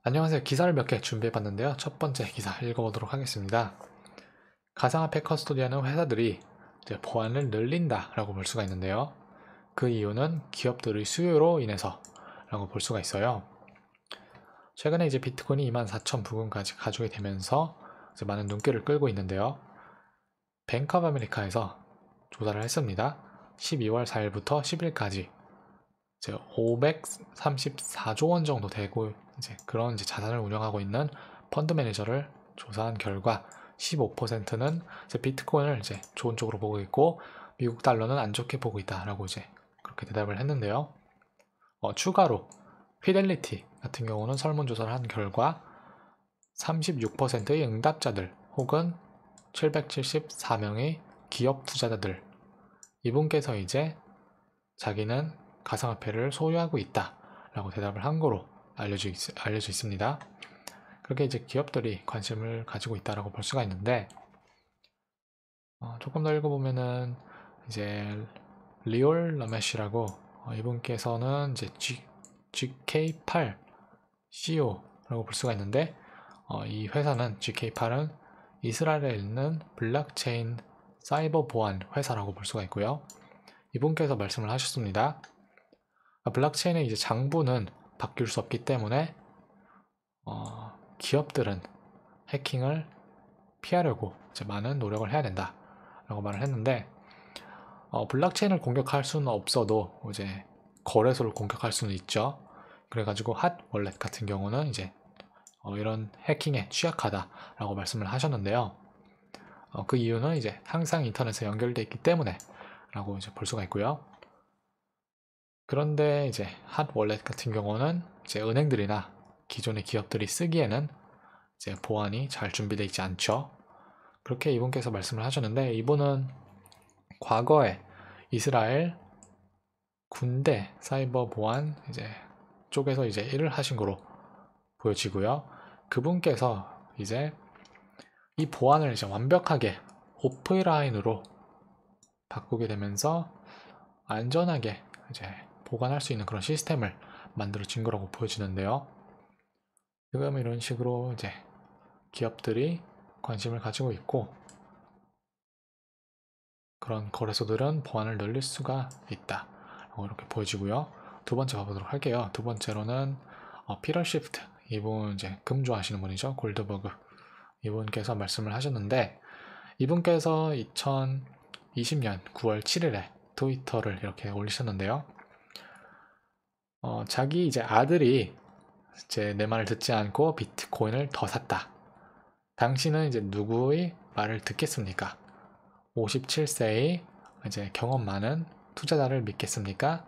안녕하세요. 기사를 몇 개 준비해 봤는데요. 첫 번째 기사 읽어보도록 하겠습니다. 가상화폐 커스토디하는 회사들이 이제 보안을 늘린다 라고 볼 수가 있는데요. 그 이유는 기업들의 수요로 인해서 라고 볼 수가 있어요. 최근에 이제 비트코인이 24,000 부근까지 가져게 되면서 이제 많은 눈길을 끌고 있는데요. 뱅크 오브 아메리카에서 조사를 했습니다. 12월 4일부터 10일까지 이제 534조 원 정도 되고 이제 그런 이제 자산을 운영하고 있는 펀드 매니저를 조사한 결과 15%는 이제 비트코인을 이제 좋은 쪽으로 보고 있고 미국 달러는 안 좋게 보고 있다라고 이제 그렇게 대답을 했는데요. 추가로 피델리티 같은 경우는 설문조사를 한 결과 36%의 응답자들 혹은 774명의 기업 투자자들 이분께서 이제 자기는 가상화폐를 소유하고 있다 라고 대답을 한 거로 알려져 있습니다. 그렇게 이제 기업들이 관심을 가지고 있다라고 볼 수가 있는데 조금 더 읽어보면은 이제 리올 러메시라고 이분께서는 이제 GK8 CEO라고 볼 수가 있는데 이 회사는 GK8은 이스라엘에 있는 블록체인 사이버 보안 회사라고 볼 수가 있고요. 이분께서 말씀을 하셨습니다. 블록체인의 이제 장부는 바뀔 수 없기 때문에 기업들은 해킹을 피하려고 이제 많은 노력을 해야 된다라고 말을 했는데 블록체인을 공격할 수는 없어도 이제 거래소를 공격할 수는 있죠. 그래가지고 핫 월렛 같은 경우는 이제 이런 해킹에 취약하다라고 말씀을 하셨는데요. 그 이유는 이제 항상 인터넷에 연결되어 있기 때문에 라고 이제 볼 수가 있고요. 그런데 이제 핫 월렛 같은 경우는 이제 은행들이나 기존의 기업들이 쓰기에는 이제 보안이 잘 준비되어 있지 않죠. 그렇게 이분께서 말씀을 하셨는데 이분은 과거에 이스라엘 군대 사이버 보안 이제 쪽에서 이제 일을 하신 거로 보여지고요. 그분께서 이제 이 보안을 이제 완벽하게 오프라인으로 바꾸게 되면서 안전하게 이제 보관할 수 있는 그런 시스템을 만들어진 거라고 보여지는데요. 지금 이런 식으로 이제 기업들이 관심을 가지고 있고 그런 거래소들은 보안을 늘릴 수가 있다. 이렇게 보여지고요. 두 번째 가보도록 할게요. 두 번째로는 피터 시프트 이분 이제 금 좋아하시는 분이죠. 골드버그 이분께서 말씀을 하셨는데 이분께서 2020년 9월 7일에 트위터를 이렇게 올리셨는데요. 자기 이제 아들이 이제 내 말을 듣지 않고 비트코인을 더 샀다. 당신은 이제 누구의 말을 듣겠습니까? 57세의 이제 경험 많은 투자자를 믿겠습니까?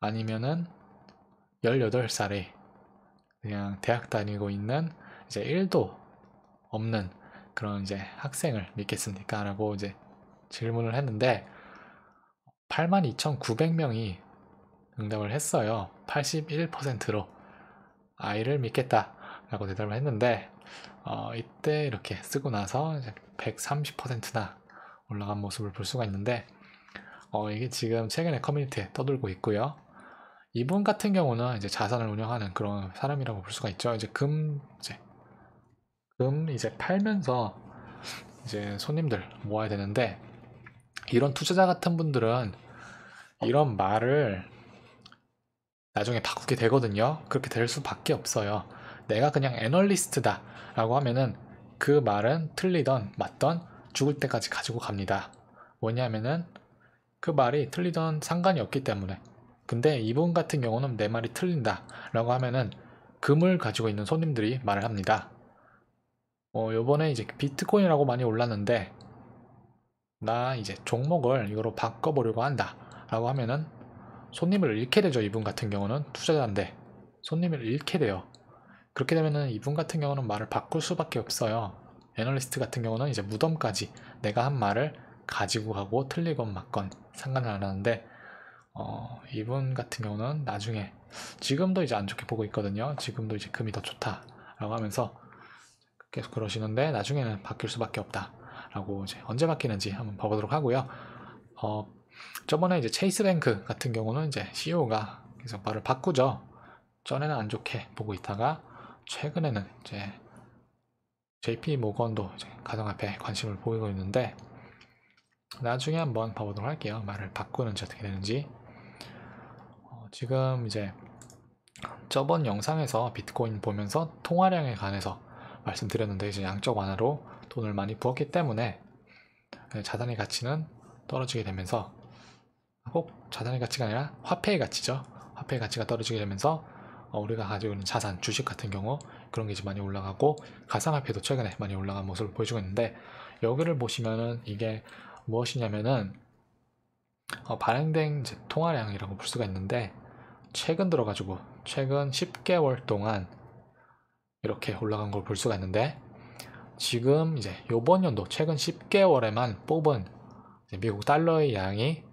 아니면은 18살의 그냥 대학 다니고 있는 이제 1도 없는 그런 이제 학생을 믿겠습니까? 라고 이제 질문을 했는데 82,900명이 응답을 했어요. 81%로 아이를 믿겠다 라고 대답을 했는데 이때 이렇게 쓰고 나서 130%나 올라간 모습을 볼 수가 있는데 이게 지금 최근에 커뮤니티에 떠돌고 있고요. 이분 같은 경우는 이제 자산을 운영하는 그런 사람이라고 볼 수가 있죠. 이제 금 이제 팔면서 이제 손님들 모아야 되는데 이런 투자자 같은 분들은 이런 말을 나중에 바꾸게 되거든요. 그렇게 될 수밖에 없어요. 내가 그냥 애널리스트다 라고 하면은 그 말은 틀리던 맞던 죽을 때까지 가지고 갑니다. 뭐냐면은 그 말이 틀리던 상관이 없기 때문에. 근데 이분 같은 경우는 내 말이 틀린다 라고 하면은 금을 가지고 있는 손님들이 말을 합니다. 요번에 이제 비트코인이라고 많이 올랐는데 나 이제 종목을 이거로 바꿔보려고 한다 라고 하면은 손님을 잃게 되죠. 이분 같은 경우는 투자자인데 손님을 잃게 돼요. 그렇게 되면은 이분 같은 경우는 말을 바꿀 수밖에 없어요. 애널리스트 같은 경우는 이제 무덤까지 내가 한 말을 가지고 가고 틀리건 맞건 상관을 안 하는데 이분 같은 경우는 나중에 지금도 이제 안 좋게 보고 있거든요. 지금도 이제 금이 더 좋다라고 하면서 계속 그러시는데 나중에는 바뀔 수밖에 없다라고 이제 언제 바뀌는지 한번 봐보도록 하고요. 저번에 이제 체이스뱅크 같은 경우는 이제 CEO가 계속 말을 바꾸죠. 전에는 안 좋게 보고 있다가 최근에는 이제 JP 모건도 이제 가상화폐에 관심을 보이고 있는데 나중에 한번 봐보도록 할게요. 말을 바꾸는지 어떻게 되는지. 지금 이제 저번 영상에서 비트코인 보면서 통화량에 관해서 말씀드렸는데 이제 양적 완화로 돈을 많이 부었기 때문에 자산의 가치는 떨어지게 되면서 꼭 자산의 가치가 아니라 화폐의 가치죠. 화폐의 가치가 떨어지게 되면서 우리가 가지고 있는 자산, 주식 같은 경우 그런 게 이제 많이 올라가고 가상화폐도 최근에 많이 올라간 모습을 보여주고 있는데 여기를 보시면은 이게 무엇이냐면은 발행된 이제 통화량이라고 볼 수가 있는데 최근 들어가지고 최근 10개월 동안 이렇게 올라간 걸 볼 수가 있는데 지금 이제 요번 연도 최근 10개월에만 뽑은 미국 달러의 양이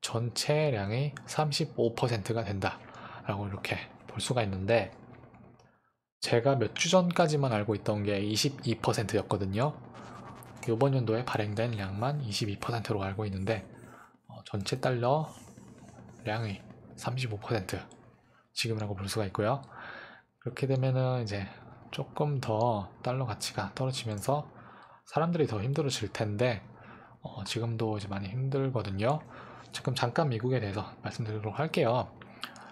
전체량의 35%가 된다 라고 이렇게 볼 수가 있는데 제가 몇 주 전까지만 알고 있던 게 22%였거든요. 요번 연도에 발행된 양만 22%로 알고 있는데 전체 달러 량의 35% 지금이라고 볼 수가 있고요. 그렇게 되면은 이제 조금 더 달러 가치가 떨어지면서 사람들이 더 힘들어질 텐데 지금도 이제 많이 힘들거든요. 지금 잠깐 미국에 대해서 말씀드리도록 할게요.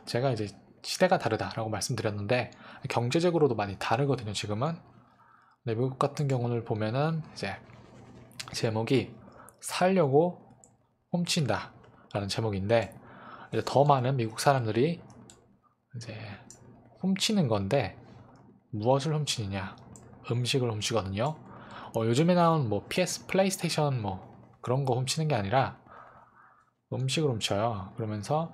제가 이제 시대가 다르다라고 말씀드렸는데 경제적으로도 많이 다르거든요. 지금은 미국 같은 경우를 보면은 이제 제목이 살려고 훔친다 라는 제목인데 이제 더 많은 미국 사람들이 이제 훔치는 건데 무엇을 훔치느냐 음식을 훔치거든요. 요즘에 나온 뭐 PS 플레이스테이션 뭐 그런 거 훔치는 게 아니라 음식을 훔쳐요. 그러면서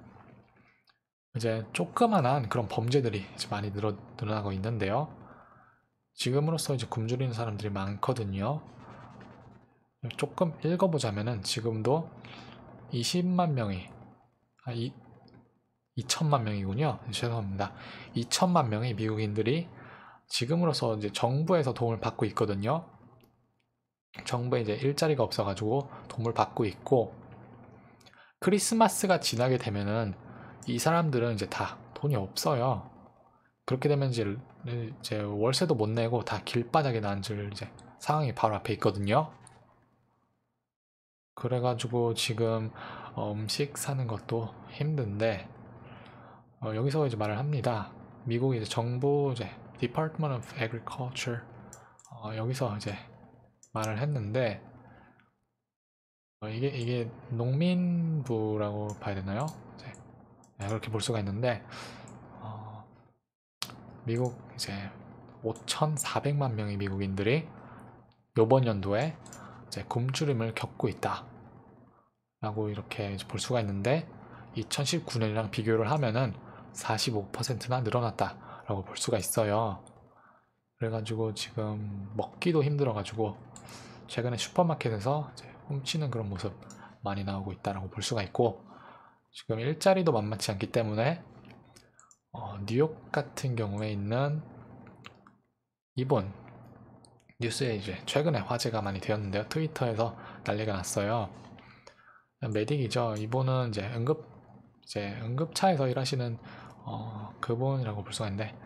이제 조그만한 그런 범죄들이 이제 많이 늘어나고 있는데요. 지금으로서 이제 굶주리는 사람들이 많거든요. 조금 읽어보자면은 지금도 20만 명이 2천만 명이군요. 죄송합니다. 2천만 명의 미국인들이 지금으로서 이제 정부에서 도움을 받고 있거든요. 정부에 이제 일자리가 없어가지고 도움을 받고 있고 크리스마스가 지나게 되면은 이 사람들은 이제 다 돈이 없어요. 그렇게 되면 이제 월세도 못 내고 다 길바닥에 앉을 이제 상황이 바로 앞에 있거든요. 그래가지고 지금 음식 사는 것도 힘든데 여기서 이제 말을 합니다. 미국 이제 정부 이제 Department of Agriculture 여기서 이제 말을 했는데 이게 농민부라고 봐야 되나요? 네, 그렇게 볼 수가 있는데 미국 이제 5,400만 명의 미국인들이 이번 연도에 이제 굶주림을 겪고 있다 라고 이렇게 볼 수가 있는데 2019년이랑 비교를 하면은 45%나 늘어났다 라고 볼 수가 있어요. 그래가지고 지금 먹기도 힘들어가지고 최근에 슈퍼마켓에서 이제 훔치는 그런 모습 많이 나오고 있다라고 볼 수가 있고 지금 일자리도 만만치 않기 때문에 뉴욕 같은 경우에 있는 이번 뉴스에 이제 최근에 화제가 많이 되었는데요. 트위터에서 난리가 났어요. 메딕이죠. 이분은 이제 응급차에서 일하시는 그분이라고 볼 수가 있는데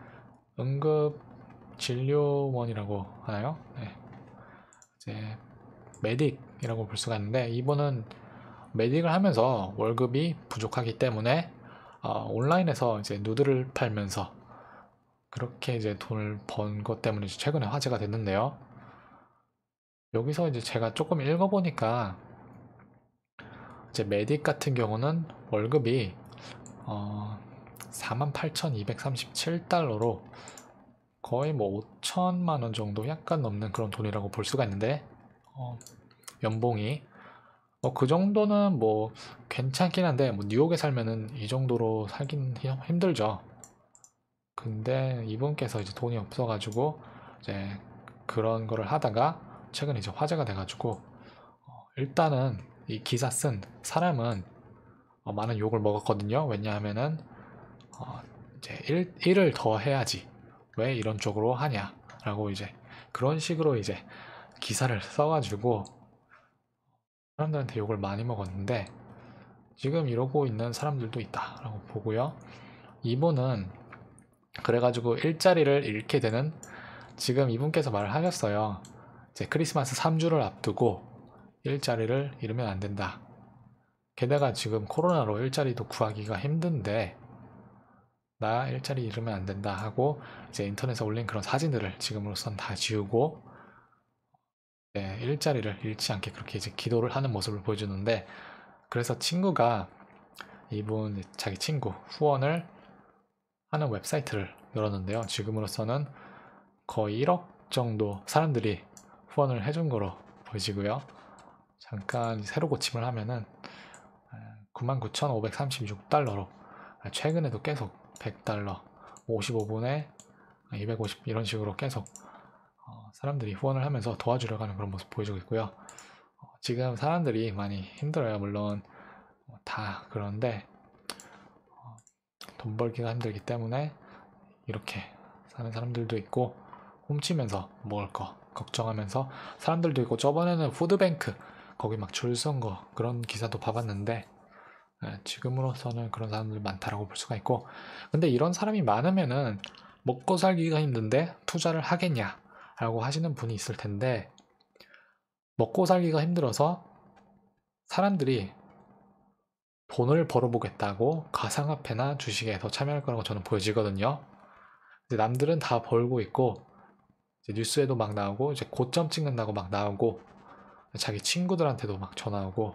응급 진료원이라고 하나요? 네. 이제 메딕이라고 볼 수가 있는데 이분은 메딕을 하면서 월급이 부족하기 때문에 온라인에서 이제 누드를 팔면서 그렇게 이제 돈을 번 것 때문에 최근에 화제가 됐는데요. 여기서 이제 제가 조금 읽어보니까 이제 메딕 같은 경우는 월급이 48,237달러로 거의 뭐 5천만 원 정도 약간 넘는 그런 돈이라고 볼 수가 있는데 연봉이 그 정도는 뭐 괜찮긴 한데 뭐 뉴욕에 살면은 이 정도로 살긴 힘들죠. 근데 이분께서 이제 돈이 없어가지고 이제 그런 거를 하다가 최근에 이제 화제가 돼가지고 일단은 이 기사 쓴 사람은 많은 욕을 먹었거든요. 왜냐하면은 이제 일을 더 해야지 왜 이런 쪽으로 하냐라고 이제 그런 식으로 이제 기사를 써가지고 사람들한테 욕을 많이 먹었는데 지금 이러고 있는 사람들도 있다라고 보고요. 이분은 그래가지고 일자리를 잃게 되는, 지금 이분께서 말을 하셨어요. 이제 크리스마스 3주를 앞두고 일자리를 잃으면 안 된다. 게다가 지금 코로나로 일자리도 구하기가 힘든데 나 일자리 잃으면 안 된다 하고 이제 인터넷에 올린 그런 사진들을 지금으로선 다 지우고 일자리를 잃지 않게 그렇게 이제 기도를 하는 모습을 보여주는데, 그래서 친구가 이분 자기 친구 후원을 하는 웹사이트를 열었는데요. 지금으로서는 거의 1억 정도 사람들이 후원을 해준 거로 보여지고요. 잠깐 새로 고침을 하면은 99,536달러로 최근에도 계속 100달러, 55분에 250 이런 식으로 계속 사람들이 후원을 하면서 도와주려고 하는 그런 모습 보여주고 있고요. 지금 사람들이 많이 힘들어요. 물론 다 그런데 돈 벌기가 힘들기 때문에 이렇게 사는 사람들도 있고, 훔치면서 먹을 거 걱정하면서 사람들도 있고, 저번에는 푸드뱅크 거기 막 줄 선 거 그런 기사도 봐봤는데 지금으로서는 그런 사람들 많다라고 볼 수가 있고, 근데 이런 사람이 많으면은 먹고 살기가 힘든데 투자를 하겠냐 라고 하시는 분이 있을 텐데, 먹고 살기가 힘들어서 사람들이 돈을 벌어보겠다고 가상화폐나 주식에 더 참여할 거라고 저는 보여지거든요. 이제 남들은 다 벌고 있고, 이제 뉴스에도 막 나오고, 이제 고점 찍는다고 막 나오고, 자기 친구들한테도 막 전화 오고,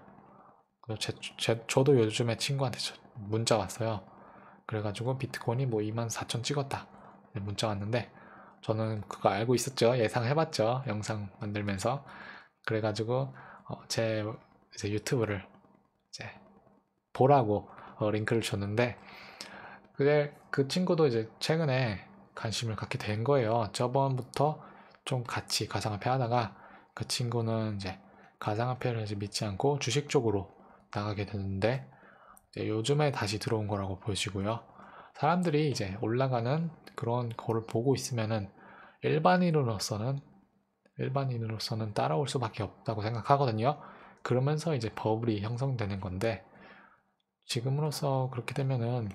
저도 요즘에 친구한테 문자 왔어요. 그래가지고 비트코인이 뭐 24,000 찍었다 문자 왔는데, 저는 그거 알고 있었죠. 예상해봤죠. 영상 만들면서. 그래가지고 제 이제 유튜브를 이제 보라고 링크를 줬는데, 그게 그 친구도 이제 최근에 관심을 갖게 된 거예요. 저번부터 좀 같이 가상화폐 하다가 그 친구는 이제 가상화폐를 이제 믿지 않고 주식 쪽으로 나가게 됐는데, 이제 요즘에 다시 들어온 거라고 보시고요. 사람들이 이제 올라가는 그런 거를 보고 있으면은 일반인으로서는 따라올 수밖에 없다고 생각하거든요. 그러면서 이제 버블이 형성되는 건데, 지금으로서 그렇게 되면은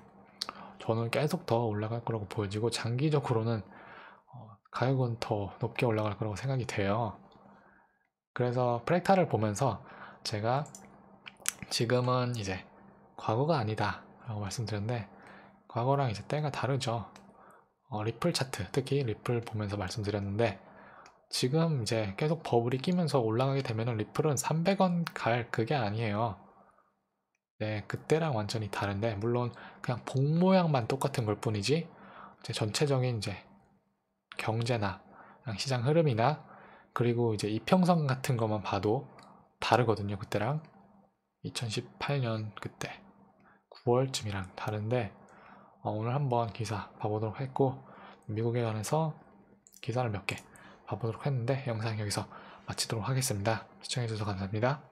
저는 계속 더 올라갈 거라고 보여지고, 장기적으로는 가격은 더 높게 올라갈 거라고 생각이 돼요. 그래서 프랙탈을 보면서 제가 지금은 이제 과거가 아니다 라고 말씀드렸는데, 과거랑 이제 때가 다르죠. 리플 차트, 특히 리플 보면서 말씀드렸는데, 지금 이제 계속 버블이 끼면서 올라가게 되면은 리플은 300원 갈 그게 아니에요. 네, 그때랑 완전히 다른데, 물론 그냥 복 모양만 똑같은 걸 뿐이지, 이제 전체적인 이제 경제나 시장 흐름이나 그리고 이제 이평선 같은 것만 봐도 다르거든요. 그때랑 2018년 그때 9월쯤이랑 다른데, 오늘 한번 기사 봐보도록 했고, 미국에 관해서 기사를 몇 개 봐보도록 했는데, 영상 여기서 마치도록 하겠습니다. 시청해주셔서 감사합니다.